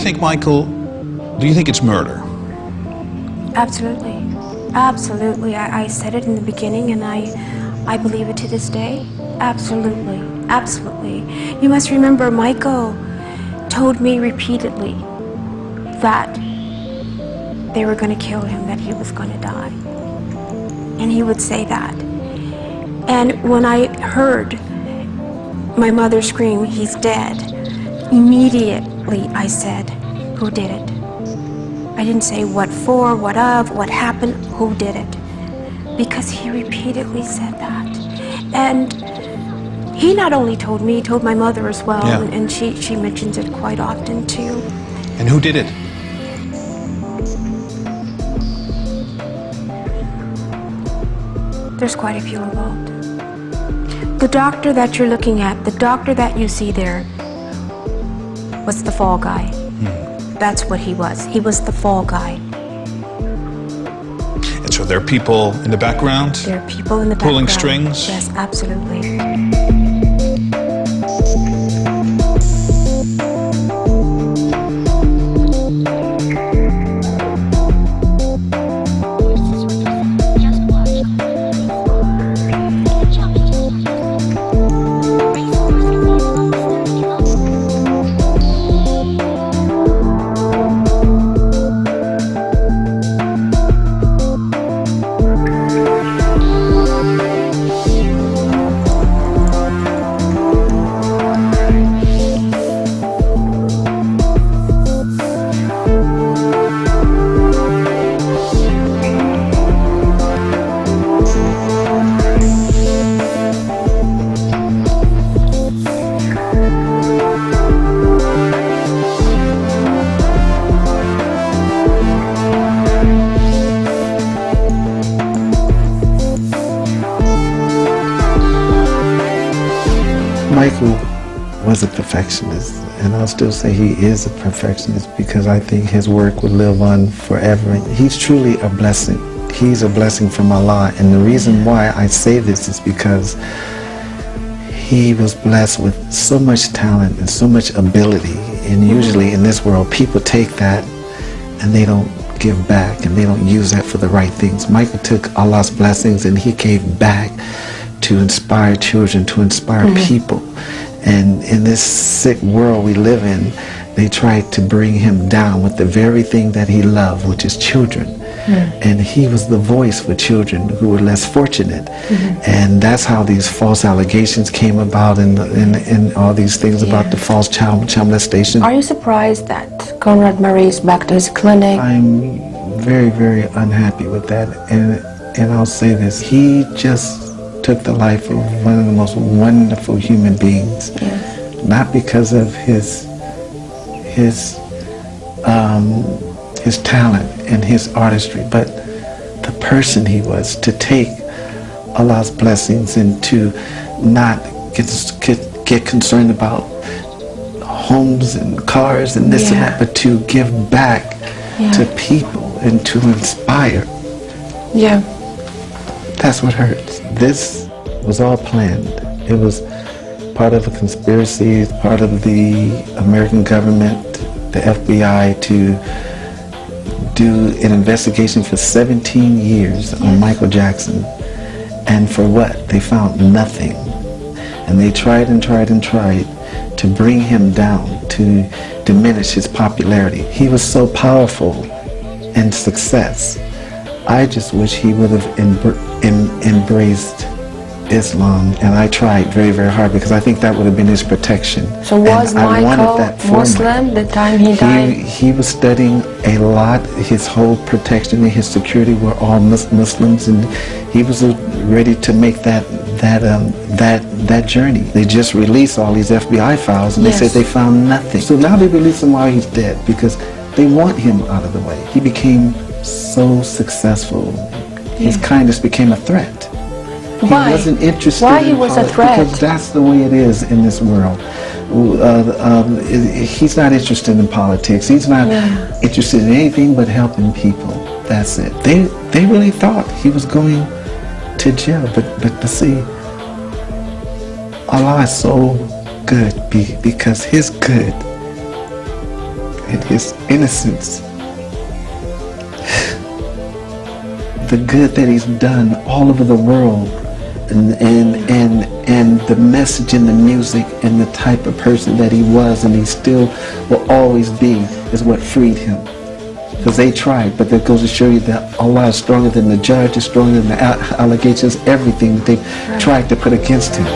think, Michael, do you think it's murder? Absolutely. Absolutely. I said it in the beginning, and I believe it to this day. Absolutely. Absolutely. You must remember, Michael told me repeatedly that they were going to kill him, that he was going to die. And he would say that. And when I heard my mother scream, "He's dead," immediately I said, "Who did it?" I didn't say what for, what of, what happened, who did it. Because he repeatedly said that. And he not only told me, he told my mother as well, Yeah. and she mentions it quite often too. And who did it? There's quite a few involved. The doctor that you're looking at, the doctor that you see there, was the fall guy. That's what he was. He was the fall guy. And so there are people in the background? There are people in the Pulling background. strings? Yes, absolutely. Michael was a perfectionist, and I'll still say he is a perfectionist because I think his work will live on forever. He's truly a blessing. He's a blessing from Allah, and the reason why I say this is because he was blessed with so much talent and so much ability, and usually in this world people take that and they don't give back and they don't use that for the right things. Michael took Allah's blessings and he gave back to inspire children, to inspire people. And in this sick world we live in, they tried to bring him down with the very thing that he loved, which is children. And he was the voice for children who were less fortunate. And that's how these false allegations came about, and all these things about the false child molestation. Are you surprised that Conrad Murray is back to his clinic? I'm very, very unhappy with that. And I'll say this, he just took the life of one of the most wonderful human beings. Not because of his talent and his artistry, but the person he was, to take Allah's blessings and to not get concerned about homes and cars and this and that, but to give back to people and to inspire. That's what hurts. This was all planned. It was part of a conspiracy, part of the American government, the FBI, to do an investigation for 17 years on Michael Jackson. And for what? They found nothing. And they tried and tried and tried to bring him down, to diminish his popularity. He was so powerful and success. I just wish he would have embraced Islam, and I tried very, very hard because I think that would have been his protection. So was Michael Muslim the time he died? He was studying a lot. His whole protection and his security were all Muslims, and he was ready to make that journey. They just released all these FBI files, and they said they found nothing. So now they release him while he's dead because they want him out of the way. He became so successful. His kindness became a threat. Why? He wasn't interested Why in he was a politics, threat? because that's the way it is in this world. He's not interested in politics. He's not interested in anything but helping people. That's it. They really thought he was going to jail, but see, Allah is so good because His good and his innocence. The good that he's done all over the world, and the message in the music and the type of person that he was and he still will always be is what freed him. Because they tried, but that goes to show you that Allah is stronger than the judge, is stronger than the allegations, everything that they tried to put against him.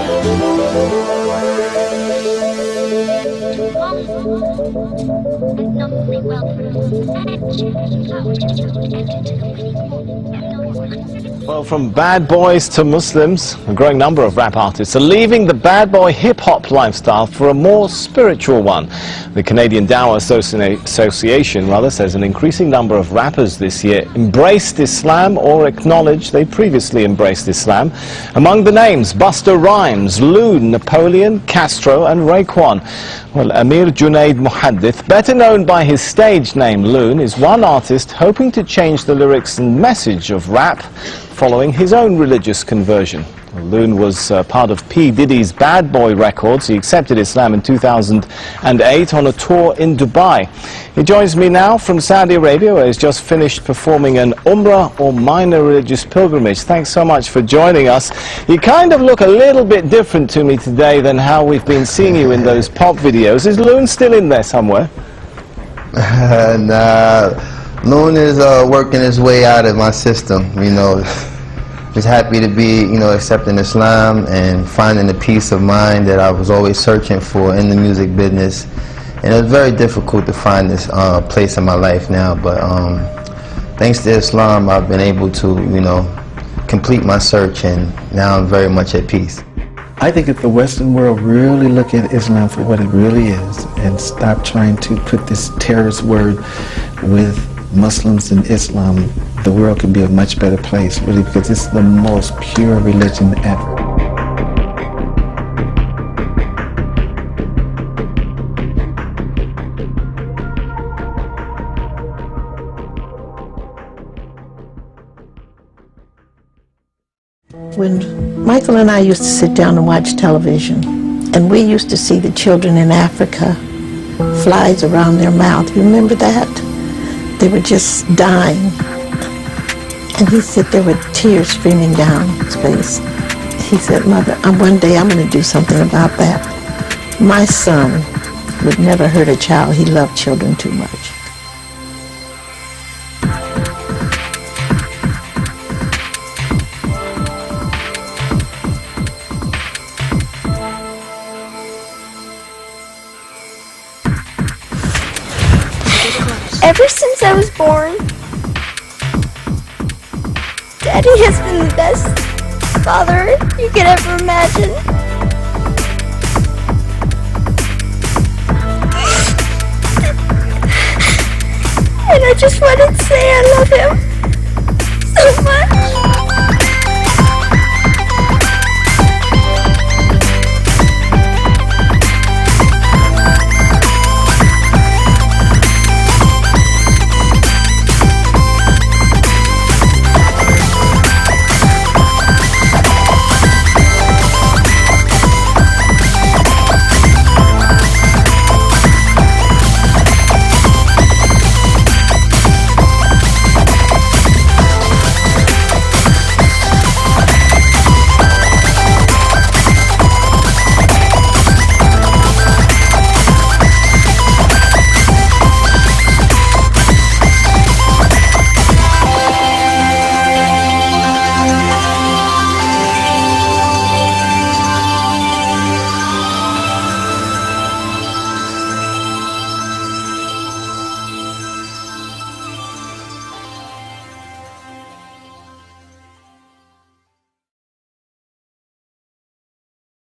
Well, from bad boys to Muslims, a growing number of rap artists are leaving the bad boy hip-hop lifestyle for a more spiritual one. The Canadian Dawah Association says an increasing number of rappers this year embraced Islam or acknowledged they previously embraced Islam. Among the names, Busta Rhymes, Loon, Napoleon, Castro and Raekwon. Well, Amir Junaid Muhaddith, better known by his stage name Loon, is one artist hoping to change the lyrics and message of rap following his own religious conversion. Loon was part of P. Diddy's Bad Boy Records. He accepted Islam in 2008 on a tour in Dubai. He joins me now from Saudi Arabia, where he's just finished performing an Umrah or minor religious pilgrimage. Thanks so much for joining us. You kind of look a little bit different to me today than how we've been seeing you in those pop videos. Is Loon still in there somewhere? Nah. Loon is working his way out of my system, you know. Just happy to be, you know, accepting Islam and finding the peace of mind that I was always searching for in the music business. And it was very difficult to find this place in my life now, but thanks to Islam, I've been able to, you know, complete my search, and now I'm very much at peace. I think if the Western world really look at Islam for what it really is and stop trying to put this terrorist word with Muslims and Islam, the world could be a much better place, really, because it's the most pure religion ever. When Michael and I used to sit down and watch television, and we used to see the children in Africa, flies around their mouth. You remember that? They were just dying. And he sit there with tears streaming down his face. He said, "Mother, one day I'm going to do something about that." My son would never hurt a child. He loved children too much. Ever since I was born, Daddy has been the best father you could ever imagine. And I just wanted to say I love him.